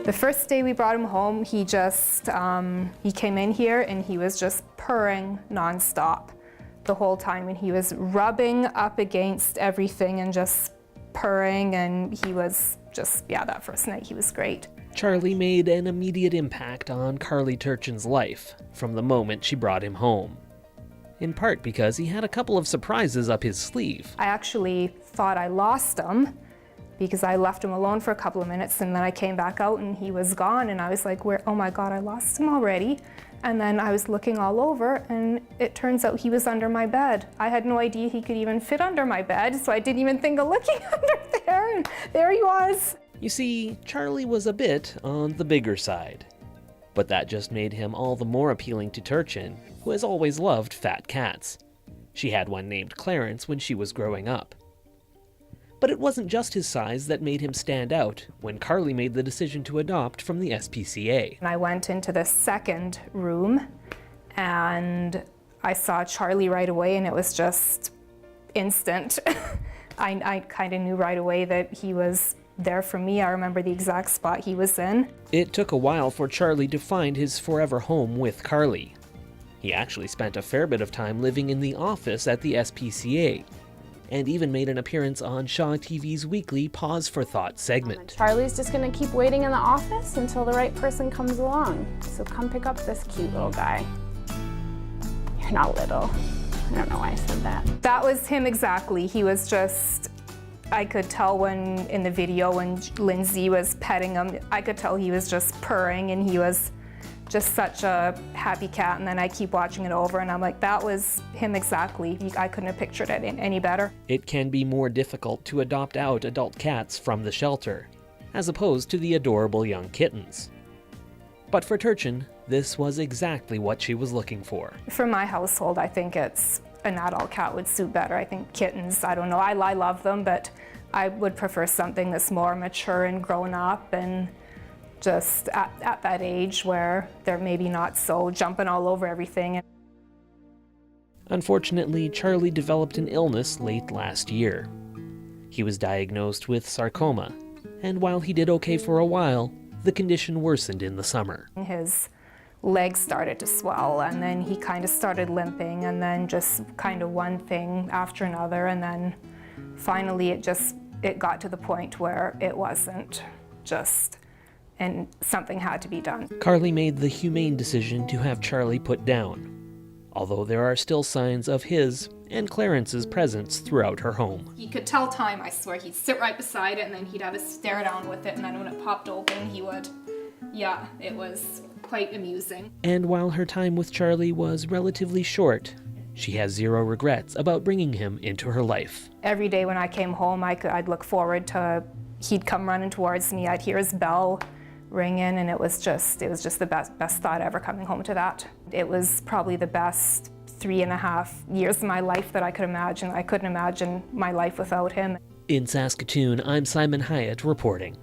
The first day we brought him home, he just, he came in here and he was just purring nonstop the whole time, and he was rubbing up against everything and just purring, and he was just, yeah, that first night he was great. Charlie made an immediate impact on Carly Turchin's life from the moment she brought him home, in part because he had a couple of surprises up his sleeve. I actually thought I lost him because I left him alone for a couple of minutes, and then I came back out and he was gone, and I was like, "Where? Oh my God, I lost him already." And then I was looking all over, and it turns out he was under my bed. I had no idea he could even fit under my bed, so I didn't even think of looking under there, and there he was. You see, Charlie was a bit on the bigger side, but that just made him all the more appealing to Turchin, who has always loved fat cats. She had one named Clarence when she was growing up. But it wasn't just his size that made him stand out when Carly made the decision to adopt from the SPCA. And I went into the second room and I saw Charlie right away, and it was just instant. I kind of knew right away that he was there for me. I remember the exact spot he was in. It took a while for Charlie to find his forever home with Carly. He actually spent a fair bit of time living in the office at the SPCA, and even made an appearance on Shaw TV's weekly Pause for Thought segment. Charlie's just gonna keep waiting in the office until the right person comes along. So come pick up this cute little guy. You're not little. I don't know why I said that. That was him exactly. He was just, I could tell when in the video when Lindsay was petting him, I could tell he was just purring, and he was just such a happy cat. And then I keep watching it over and I'm like, that was him exactly. I couldn't have pictured it any better. It can be more difficult to adopt out adult cats from the shelter, as opposed to the adorable young kittens. But for Turchin, this was exactly what she was looking for. For my household, I think it's an adult cat would suit better. I think kittens, I don't know, I love them, but I would prefer something that's more mature and grown up, and just at that age where they're maybe not so jumping all over everything. Unfortunately, Charlie developed an illness late last year. He was diagnosed with sarcoma, and while he did okay for a while, the condition worsened in the summer. His legs started to swell, and then he kind of started limping, and then just kind of one thing after another, and then finally it got to the point where it wasn't just, and something had to be done. Carly made the humane decision to have Charlie put down, although there are still signs of his and Clarence's presence throughout her home. He could tell time, I swear. He'd sit right beside it, and then he'd have a stare down with it, and then when it popped open, he would, yeah, it was quite amusing. And while her time with Charlie was relatively short, she has zero regrets about bringing him into her life. Every day when I came home, I'd look forward to, he'd come running towards me, I'd hear his bell ringing, and it was just the best thought ever coming home to that. It was probably the best 3.5 years of my life that I could imagine. I couldn't imagine my life without him. In Saskatoon, I'm Simon Hyatt reporting.